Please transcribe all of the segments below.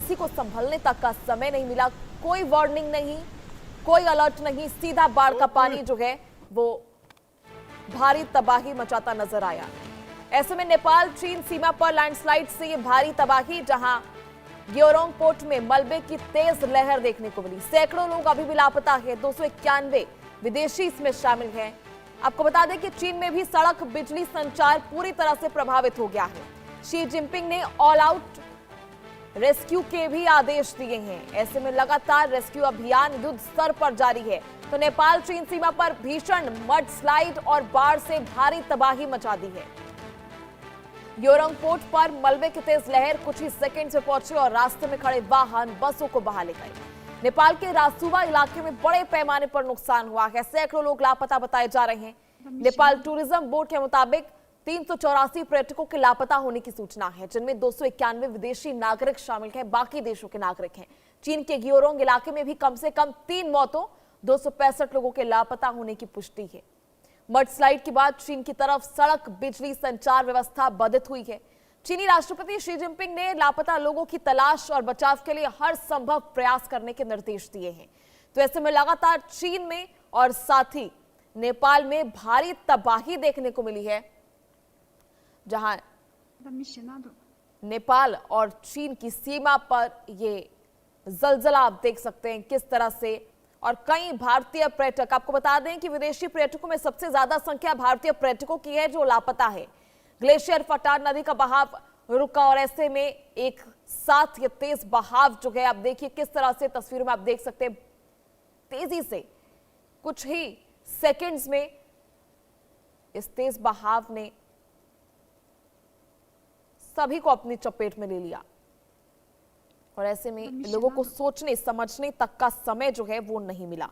किसी को संभलने तक का समय नहीं मिला। कोई वार्निंग नहीं, कोई अलर्ट नहीं, सीधा बाढ़ का पानी जो है वो भारी तबाही मचाता नजर आया। ऐसे में नेपाल चीन सीमा पर लैंडस्लाइड से ये भारी तबाही, जहां ग्योरोंग पोर्ट में मलबे की तेज लहर देखने को मिली। सैकड़ों लोग अभी भी लापता है, 291 विदेशी इसमें शामिल हैं। आपको बता दें कि चीन में भी सड़क, बिजली, संचार पूरी तरह से प्रभावित हो गया है। शी जिनपिंग ने ऑल आउट रेस्क्यू के भी आदेश दिए हैं। ऐसे में लगातार रेस्क्यू अभियान युद्ध स्तर पर जारी है। तो नेपाल चीन सीमा पर भीषण मड स्लाइड और बाढ़ से भारी तबाही मचा दी है। ग्योरोंग पोर्ट पर मलबे की तेज लहर कुछ ही सेकंड से पहुंची और रास्ते में खड़े वाहन, बसों को बहा ले गए। नेपाल के रासुवा इलाके में बड़े पैमाने पर नुकसान हुआ है। सैकड़ों लोग लापता बताए जा रहे हैं। नेपाल टूरिज्म बोर्ड के मुताबिक 384 पर्यटकों के लापता होने की सूचना है, जिनमें 291 विदेशी नागरिक शामिल हैं, बाकी देशों के नागरिक हैं। चीन के ग्योरोंग इलाके में भी कम से कम 3 मौतों, 265 लोगों के लापता होने की पुष्टि है। मड स्लाइड के बाद चीन की तरफ सड़क, बिजली, संचार व्यवस्था बाधित हुई है। चीनी राष्ट्रपति शी जिनपिंग ने लापता लोगों की तलाश और बचाव के लिए हर संभव प्रयास करने के निर्देश दिए हैं। तो ऐसे में लगातार चीन में और साथ ही नेपाल में भारी तबाही देखने को मिली है, जहां नेपाल और चीन की सीमा पर ये जलजला आप देख सकते हैं किस तरह से। और कई भारतीय पर्यटक, आपको बता दें कि विदेशी पर्यटकों में सबसे ज्यादा संख्या भारतीय पर्यटकों की है जो लापता है। ग्लेशियर फटा, नदी का बहाव रुका और ऐसे में एक साथ ये तेज बहाव जो है, आप देखिए किस तरह से तस्वीरों में आप देख सकते हैं, तेजी से कुछ ही सेकंड्स में इस तेज बहाव ने सभी को अपनी चपेट में ले लिया। और ऐसे में लोगों को सोचने समझने तक का समय जो है वो नहीं मिला।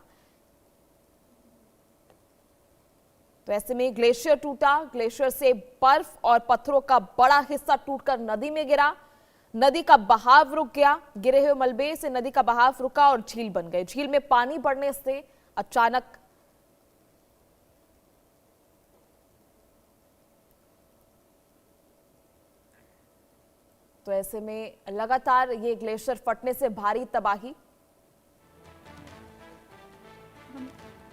तो ऐसे में ग्लेशियर टूटा, ग्लेशियर से बर्फ और पत्थरों का बड़ा हिस्सा टूटकर नदी में गिरा। नदी का बहाव रुक गया। गिरे हुए मलबे से नदी का बहाव रुका और झील बन गई। झील में पानी बढ़ने से अचानक तो ऐसे में लगातार ये ग्लेशियर फटने से भारी तबाही।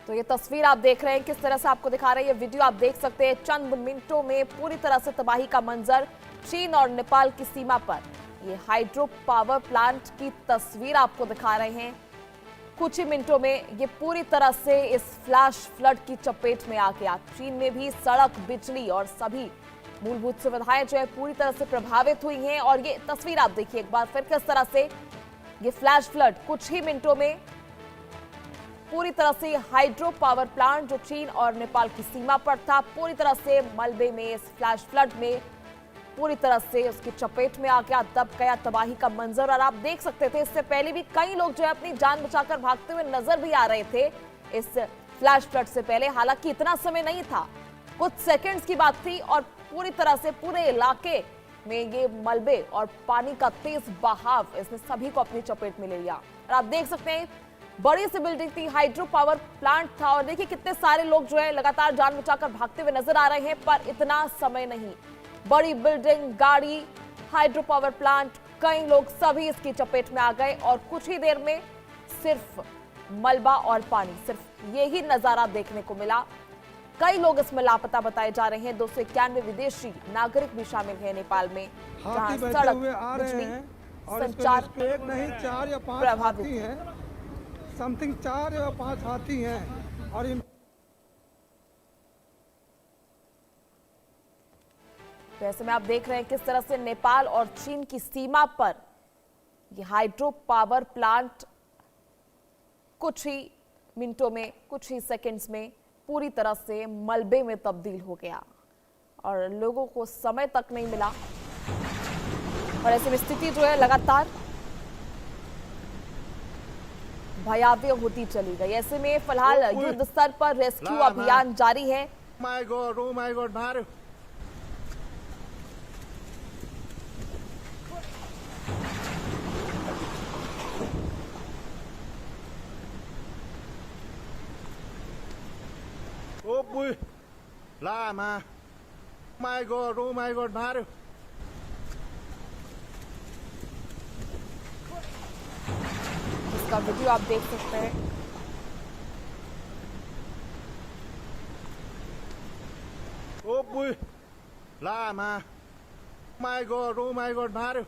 तो ये तस्वीर आप देख रहे हैं किस तरह से आपको दिखा रहे हैं, ये वीडियो आप देख सकते हैं। चंद मिनटों में पूरी तरह से तबाही का मंजर चीन और नेपाल की सीमा पर। ये हाइड्रो पावर प्लांट की तस्वीर आपको दिखा रहे हैं। कुछ ही मिनटों में ये पूरी तरह से इस फ्लैश फ्लड की चपेट में आ गया। चीन में भी सड़क, बिजली और सभी मूलभूत सुविधाएं जो है पूरी तरह से प्रभावित हुई हैं। और ये तस्वीर आप देखिए एक बार फिर किस तरह से ये फ्लैश फ्लड कुछ ही मिनटों में पूरी तरह से हाइड्रो पावर प्लांट जो चीन और नेपाल की सीमा पर था, पूरी तरह से मलबे में, इस फ्लैश फ्लड में पूरी तरह से उसकी चपेट में आ गया, दब गया। तबाही का मंजर और आप देख सकते थे इससे पहले भी कई लोग जो है अपनी जान बचाकर भागते हुए नजर भी आ रहे थे इस फ्लैश फ्लड से पहले। हालांकि इतना समय नहीं था, कुछ सेकंड्स की बात थी और पूरी तरह से पूरे इलाके में ये मलबे और पानी का तेज बहाव, इसने सभी को अपनी चपेट में ले लिया। और आप देख सकते हैं बड़ी सी बिल्डिंग थी, हाइड्रो पावर प्लांट था और देखिए कितने सारे लोग जो है लगातार जान बचाकर भागते हुए नजर आ रहे हैं, पर इतना समय नहीं। बड़ी बिल्डिंग, गाड़ी, हाइड्रो पावर प्लांट, कई लोग सभी इसकी चपेट में आ गए और कुछ ही देर में सिर्फ मलबा और पानी, सिर्फ यही नजारा देखने को मिला। कई लोग इसमें लापता बताए जा रहे हैं। 291 विदेशी नागरिक भी शामिल हैं नेपाल में, जहां सड़क, बिजली, संचार एक नहीं 4 या 5 प्रभावित हैं, समथिंग 4 या 5 हाथी हैं। और तो ऐसे में आप देख रहे हैं किस तरह से नेपाल और चीन की सीमा पर ये हाइड्रो पावर प्लांट कुछ ही मिनटों में, कुछ ही सेकंड्स में पूरी तरह से मलबे में तब्दील हो गया और लोगों को समय तक नहीं मिला। और ऐसी में स्थिति जो है लगातार भयावह होती चली गई। ऐसे में फिलहाल युद्ध स्तर पर रेस्क्यू अभियान जारी है। My God, oh my God, भार ओ बुई लामा, my God, oh my God, भार इसका वीडियो आप देख सकते हैं। Ôi, lạ mà. Oh my god, भार.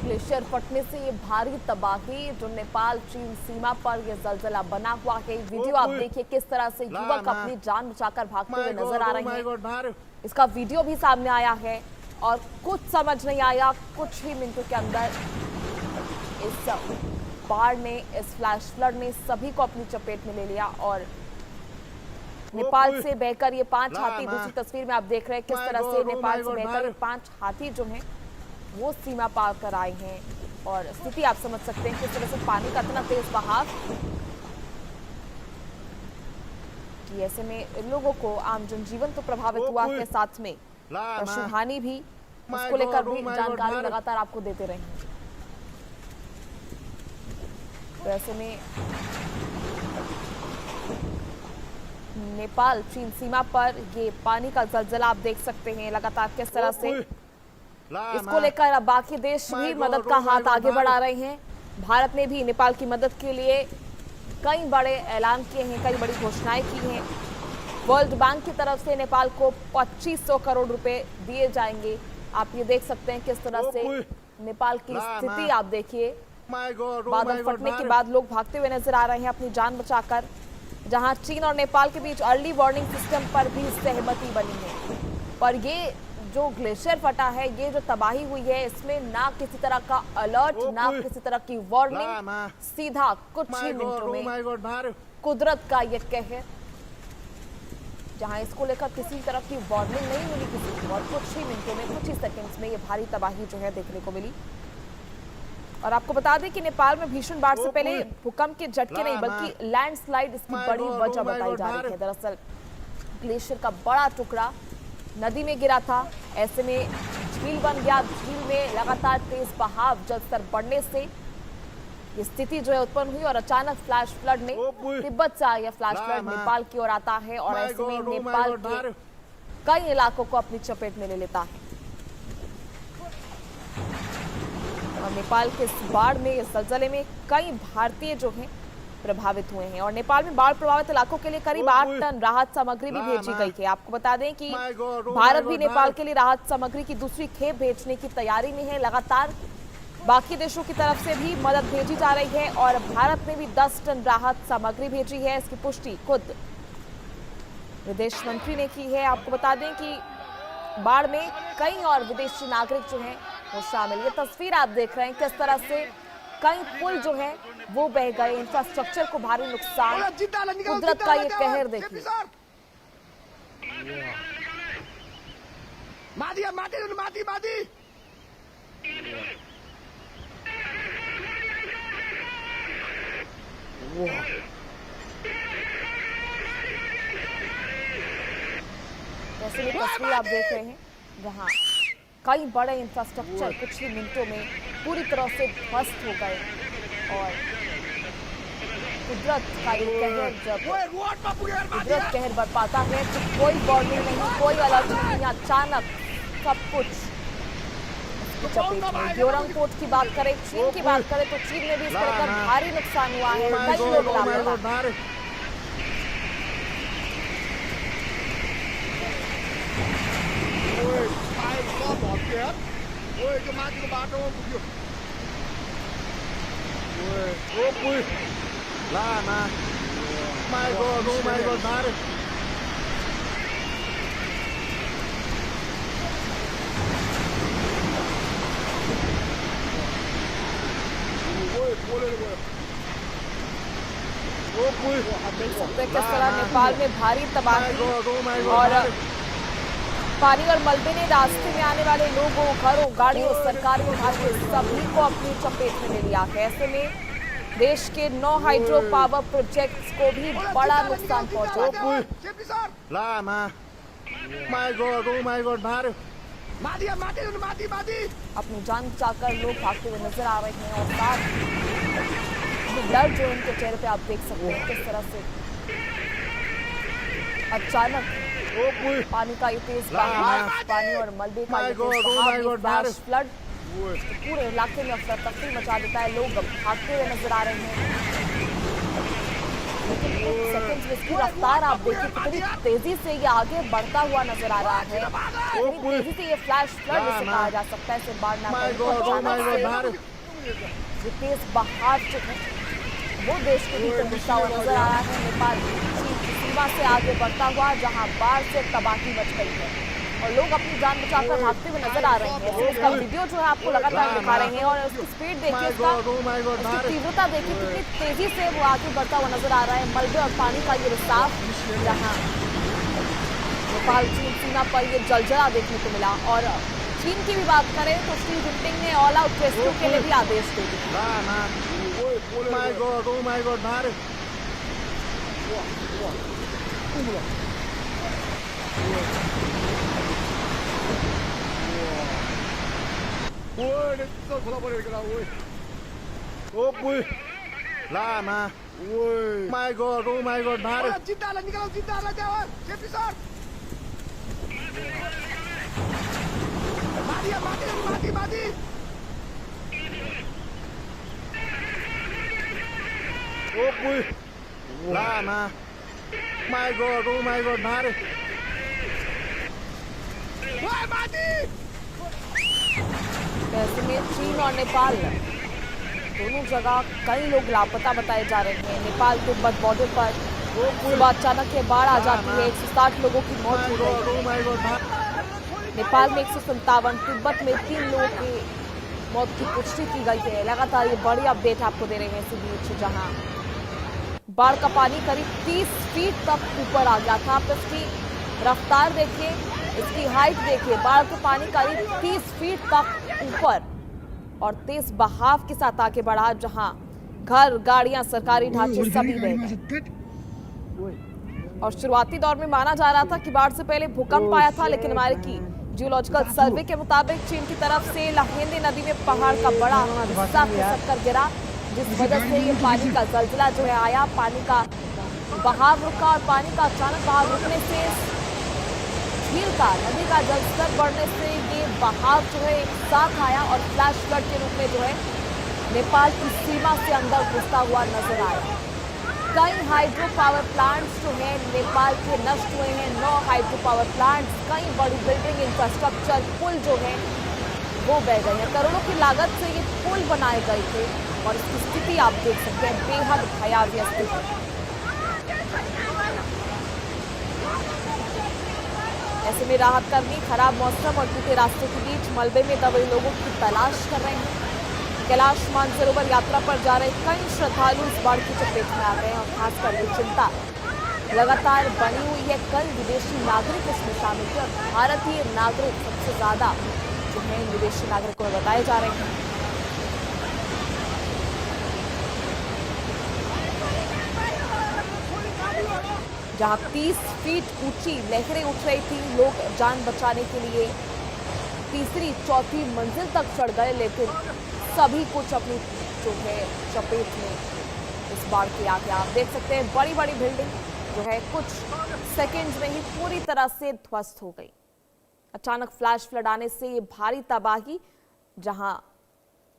ग्लेशियर फटने से ये भारी तबाही जो नेपाल चीन सीमा पर ये जलजला बना हुआ है। वीडियो आप देखिए किस तरह से युवक अपनी जान बचाकर भागते हुए नजर आ रहे हैं। इसका वीडियो भी सामने आया है और कुछ समझ नहीं आया, कुछ ही मिनटों के अंदर इस बाढ़ ने, इस फ्लैश फ्लड ने सभी को अपनी चपेट में ले लिया और नेपाल से बहकर ये 5 हाथी, दूसरी तस्वीर में आप देख रहे हैं किस तरह से नेपाल से बहकर ये 5 हाथी जो हैं वो सीमा पार कर आए हैं और स्थिति आप समझ सकते हैं किस तरह से पानी का इतना तेज बहाव कि ऐसे में लोगों को आम जनजीवन तो प्रभावित हुआ है, साथ में पशुहानि भी, उसको लेकर भी जानकारी लगातार आपको देते रहेंगे। तो ऐसे में नेपाल चीन सीमा पर ये पानी का जलजला आप देख सकते हैं लगातार किस तरह से इसको लेकर अब बाकी देश भी मदद का हाथ आगे बढ़ा रहे हैं। भारत ने भी नेपाल की मदद के लिए कई बड़े ऐलान किए हैं, कई बड़ी घोषणाएं की हैं। वर्ल्ड बैंक की तरफ से नेपाल को 2500 करोड़ रुपए दिए जाएंगे। आप ये देख सकते हैं किस तरह से नेपाल की स्थिति आप देखिए। बादल फटने के बाद लोग भागते हुए नजर आ रहे हैं अपनी जान बचाकर, जहां चीन और नेपाल के बीच अर्ली वार्निंग सिस्टम पर भी सहमति बनी है। पर ये जो ग्लेशियर फटा है, ये जो तबाही हुई है, इसमें ना किसी तरह का अलर्ट, ना किसी तरह की वार्निंग, सीधा कुछ ही मिनटों में कुदरत का ये कहर, जहां इसको लेकर किसी तरह की वार्निंग नहीं मिली किसी को और कुछ ही मिनटों में, कुछ ही सेकंड्स में ये भारी तबाही जो है देखने को मिली। और आपको बता दें कि नेपाल में भीषण बाढ़ से पहले भूकंप के झटके नहीं बल्कि लैंडस्लाइड इसकी बड़ी वजह बताई जा रही है। दरअसल ग्लेशियर का बड़ा टुकड़ा नदी में गिरा था, ऐसे में झील बन गया। झील में लगातार तेज बहाव, जल स्तर बढ़ने से ये स्थिति जो है उत्पन्न हुई और अचानक फ्लैश फ्लड ने, तिब्बत से आया फ्लैश फ्लड नेपाल की ओर आता है और ऐसे में नेपाल के कई इलाकों को अपनी चपेट में ले लेता है। और नेपाल के इस बाढ़ में, इस जलजले में कई भारतीय जो हैं प्रभावित हुए हैं और नेपाल में बाढ़ प्रभावित इलाकों के लिए करीब 8 टन राहत सामग्री भी भेजी गई है। आपको बता दें कि भारत भी नेपाल के लिए राहत सामग्री की दूसरी खेप भेजने की तैयारी में है। लगातार बाकी देशों की तरफ से भी मदद भेजी जा रही है और भारत ने भी 10 टन राहत सामग्री भेजी है। इसकी पुष्टि खुद विदेश मंत्री ने की है। आपको बता दें कि बाढ़ में कई और विदेशी नागरिक जो हैं वो शामिल। ये तस्वीर आप देख रहे हैं किस तरह से कई पुल जो है वो बह गए, इंफ्रास्ट्रक्चर को भारी नुकसान, कुदरत का ये कहर देखिए। जैसे ये तस्वीर आप देख रहे हैं जहां कई बड़े इंफ्रास्ट्रक्चर कुछ ही मिनटों में पूरी तरह से ध्वस्त हो गए और कुदरत का ये कहर, जब कुदरत कहर बरपाता है तो कोई वार्निंग नहीं, कोई अलर्ट नहीं, अचानक सब कुछ उसकी चपेट में। ग्योरंग पोर्ट की बात करें, चीन की बात करें तो चीन में भी इस तरह का भारी नुकसान हुआ है, कई लोग लापता। Ôi, cái má cái bát đâu không? Ôi, lạ mà. My God, oh my God, má đi. Ôi, ôi lên rồi. Ôi, देख सकते हैं किस तरह नेपाल में भारी तबाही और पानी और मलबे ने रास्ते में आने वाले लोगों, घरों, गाड़ियों, सरकारी विभागों सभी को अपनी चपेट में ले लिया है। ऐसे में देश के 9 हाइड्रो पावर प्रोजेक्ट्स को भी बड़ा नुकसान पहुंचा है। अपनी जान बचाकर लोग भागते हुए नजर आ रहे हैं और साथ डर जो उनके चेहरे पे आप देख सकते हैं किस तरह से अचानक Oh, boy. पानी का ये तेज ला, बहाव, ला। पानी और मलबे का My ये God, तेज oh बहाव, my ये God, फ्लैश बारिश। Flood Boy. पूरे इलाके में अफरा तफरी मचा देता है। लोग भागते हुए नजर आ रहे हैं, लेकिन कुछ सेकंड्स में इसकी रफ्तार आप देखिए कितनी तेजी से ये आगे बढ़ता हुआ नजर आ रहा है। कितनी तेजी से ये फ्लैश फ्लड ला, इसे ला। कहा जा सकता है, इसे बाढ़ ना My कहने को God, oh my अचानक God, से बारिश। ये तेज बहाव जो है वो देश के भीतर घुसता हुआ नजर आ रहा है। नेपाल चीन की सीमा से आगे बढ़ता हुआ, जहां बाढ़ से तबाही मच गई है और लोग अपनी जान बचाकर भागते हुए नजर आ रहे हैं। ऐसे में इसका वीडियो जो है आपको लगातार दिखा रहे हैं और उसकी स्पीड देखिए, My इसका God, oh my God, इसकी बारिश। तीव्रता देखिए, कितनी तेजी से वो आगे बढ़ता हुआ नजर आ रहा है। मलबे और पानी का ये रिसाव, जहां नेपाल चीन सीमा पर ये जलजला देखने को मिला। और चीन की भी बात करें तो शी जिनपिंग ने ऑल आउट रेस्क्यू के लिए भी आदेश दे दिए। ला, ना। My God, oh my God, बारिश। Ôi, nó rơi khỏi lòng cái nào ôi. Oh, boy. ला, ना. Ôi. My God, oh my God, बारिश। जिंदा निकलो, जिंदा जाओ, सेफ्टी शॉट। मादी। Oh, boy. ला, ना. My God, oh my God, बारिश। ओए मादी। ऐसे में चीन और नेपाल दोनों जगह कई लोग लापता बताए जा रहे हैं। नेपाल तिब्बत बॉर्डर पर सुबह अचानक ये बाढ़ आ जाती है, 160 लोगों की मौत My हो God, गई। oh my God, बारिश। नेपाल में 157, तिब्बत में 3 लोगों की मौत की पुष्टि की गई है। लगातार ये बड़ी अपडेट आपको दे रहे हैं इसी बीच, जहां बाढ़ का पानी करीब 30 फीट तक ऊपर आ गया था। आप इसकी रफ्तार देखिए, इसकी हाइट देखिए, बाढ़ का पानी करीब 30 फीट तक ऊपर और तेज बहाव के साथ आगे बढ़ा, जहां घर, गाड़ियां, सरकारी ढांचे सभी बह गए। और शुरुआती दौर में माना जा रहा था कि बाढ़ से पहले भूकंप आया था, लेकिन हमारे की जियोलॉजिकल सर्वे के मुताबिक चीन की तरफ से लहेंदे नदी में पहाड़ का बड़ा हिस्सा खिसक कर गिरा, जिस वजह से ये पानी का जलजला जो है आया। पानी का बहाव रुका और पानी का अचानक बहाव रुकने से झील का, नदी का जलस्तर बढ़ने से ये बहाव जो है एक साथ आया और फ्लैश फ्लड के रूप में जो है नेपाल की सीमा से अंदर घुसता हुआ नजर आया। कई हाइड्रो पावर प्लांट्स जो हैं नेपाल के नष्ट हुए हैं, 9 हाइड्रो पावर प्लांट्स, कई बड़ी बिल्डिंग, इंफ्रास्ट्रक्चर, पुल जो है वो बह गए हैं। करोड़ों की लागत से ये पुल बनाए गए थे और इसकी स्थिति आप देख सकते हैं, बेहद भयावह स्थिति। ऐसे में राहत कर्मी खराब मौसम और टूटे रास्तों के बीच मलबे में दबे लोगों की तलाश कर रहे हैं। कैलाश मानसरोवर यात्रा पर जा रहे कई श्रद्धालु इस बाढ़ की चपेट में आ गए हैं और खासकर ये चिंता लगातार बनी हुई है। कई विदेशी नागरिक इसमें शामिल थे और भारतीय नागरिक सबसे ज्यादा जो है विदेशी नागरिकों में बताए जा रहे हैं। जहां 30 फीट ऊंची लहरें उठ रही थी, लोग जान बचाने के लिए तीसरी चौथी मंजिल तक चढ़ गए, लेकिन सभी कुछ अपनी जो है चपेट में इस बाढ़ के आ गया। आप देख सकते हैं बड़ी बड़ी बिल्डिंग जो है कुछ सेकंड्स में ही पूरी तरह से ध्वस्त हो गई। अचानक फ्लैश फ्लड आने से ये भारी तबाही, जहां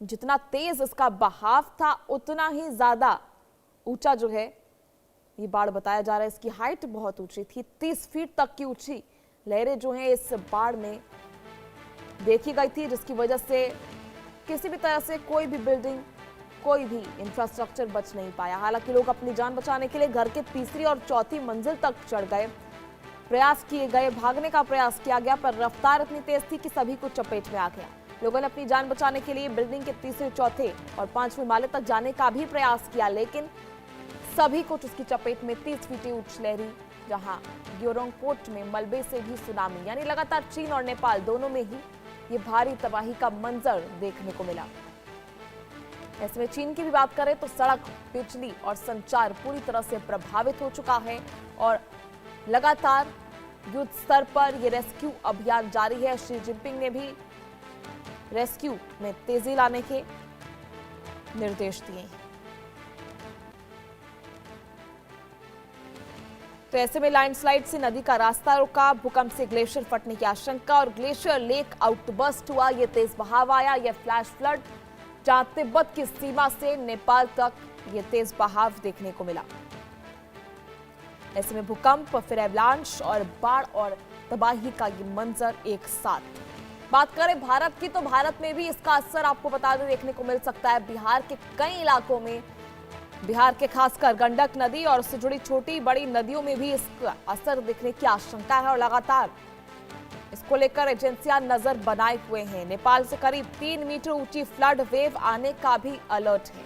जितना तेज इसका बहाव था उतना ही ज्यादा ऊंचा जो है ये बाढ़ बताया जा रहा है। इसकी हाइट बहुत ऊंची थी, 30 फीट तक की ऊंची लहरें जो हैं इस बाढ़ में देखी गई थी, जिसकी वजह से किसी भी तरह से कोई भी बिल्डिंग, कोई भी इंफ्रास्ट्रक्चर बच नहीं पाया। हालांकि लोग अपनी जान बचाने के लिए घर के तीसरी और चौथी मंजिल तक चढ़ गए, प्रयास किए गए, भागने का प्रयास किया गया, पर रफ्तार इतनी तेज थी कि सभी को चपेट में आ गया। लोगों ने अपनी जान बचाने के लिए बिल्डिंग के तीसरे, चौथे और 5वें माले तक जाने का भी प्रयास किया, लेकिन सभी कुछ उसकी चपेट में 30 फीट ऊंची लहरी, जहां ग्योरोंग पोर्ट में मलबे से भी सुनामी, यानी लगातार चीन और नेपाल दोनों में ही ये भारी तबाही का मंजर देखने को मिला। ऐसे में चीन की भी बात करें तो सड़क, बिजली और संचार पूरी तरह से प्रभावित हो चुका है और लगातार युद्ध स्तर पर ये रेस्क्यू अभियान जारी है। शी जिनपिंग ने भी रेस्क्यू में तेजी लाने के निर्देश दिए हैं। तो ऐसे में लैंडस्लाइड से नदी का रास्ता रुका, भूकंप से ग्लेशियर फटने की आशंका और ग्लेशियर लेक आउटबर्स्ट हुआ। ये तेज बहाव आया, ये फ्लैश फ्लड, जहां तिब्बत की सीमा से नेपाल तक ये तेज बहाव देखने को मिला। ऐसे में भूकंप, फिर एवलांच और बाढ़ और तबाही का ये मंजर एक साथ। बात करें भारत की, तो भारत में भी इसका असर आपको बता दें देखने को मिल सकता है। बिहार के कई इलाकों में, बिहार के खासकर गंडक नदी और उससे जुड़ी छोटी बड़ी नदियों में भी इसका असर दिखने की आशंका है और लगातार इसको लेकर एजेंसियां नजर बनाए हुए हैं। नेपाल से करीब 3 मीटर ऊंची फ्लड वेव आने का भी अलर्ट है।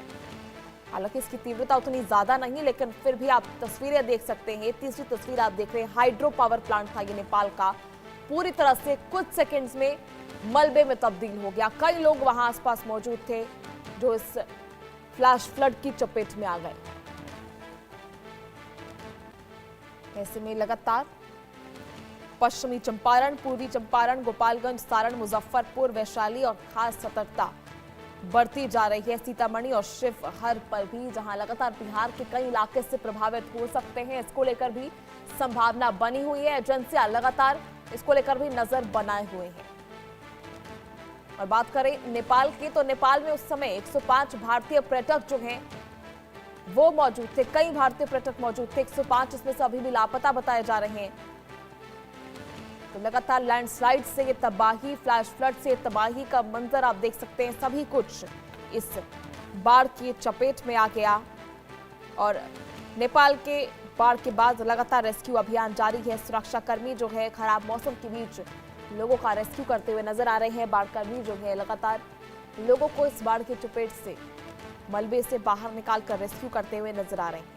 हालांकि इसकी तीव्रता उतनी ज्यादा नहीं, लेकिन फिर भी आप तस्वीरें देख सकते हैं। तीसरी तस्वीर आप देख रहे हैं, हाइड्रो पावर प्लांट था ये नेपाल का, पूरी तरह से कुछ सेकंड्स में मलबे में तब्दील हो गया। कई लोग वहां आसपास मौजूद थे जो इस फ्लैश फ्लड की चपेट में आ गए। ऐसे में लगातार पश्चिमी चंपारण, पूर्वी चंपारण, गोपालगंज, सारण, मुजफ्फरपुर, वैशाली और खास सतर्कता बढ़ती जा रही है। सीतामढ़ी और शिवहर पर भी, जहां लगातार बिहार के कई इलाके से प्रभावित हो सकते हैं, इसको लेकर भी संभावना बनी हुई है। एजेंसियां लगातार इसको लेकर भी नजर बनाए हुए हैं। और बात करें नेपाल की, तो नेपाल में उस समय 105 भारतीय पर्यटक जो हैं वो मौजूद थे। कई भारतीय पर्यटक मौजूद थे, 105 इसमें से अभी भी लापता बताए जा रहे हैं। तो लगातार लैंडस्लाइड से ये तबाही, फ्लैश फ्लड से तबाही का मंजर आप देख सकते हैं। सभी कुछ इस बाढ़ की चपेट में आ गया और नेपाल के बाढ़ के बाद लगातार रेस्क्यू अभियान जारी है। सुरक्षा कर्मी जो है खराब मौसम के बीच लोगों का रेस्क्यू करते हुए नजर आ रहे हैं। बाढ़ कर्मी जो है लगातार लोगों को इस बाढ़ की चपेट से, मलबे से बाहर निकालकर रेस्क्यू करते हुए नजर आ रहे हैं।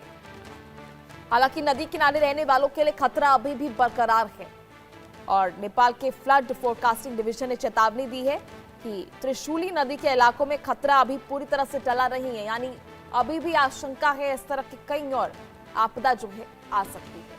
हालांकि नदी किनारे रहने वालों के लिए खतरा अभी भी बरकरार है और नेपाल के फ्लड फोरकास्टिंग डिवीजन ने चेतावनी दी है कि त्रिशूली नदी के इलाकों में खतरा अभी पूरी तरह से टला नहीं है, यानी अभी भी आशंका है इस तरह की कई और आपदा जो है आ सकती है।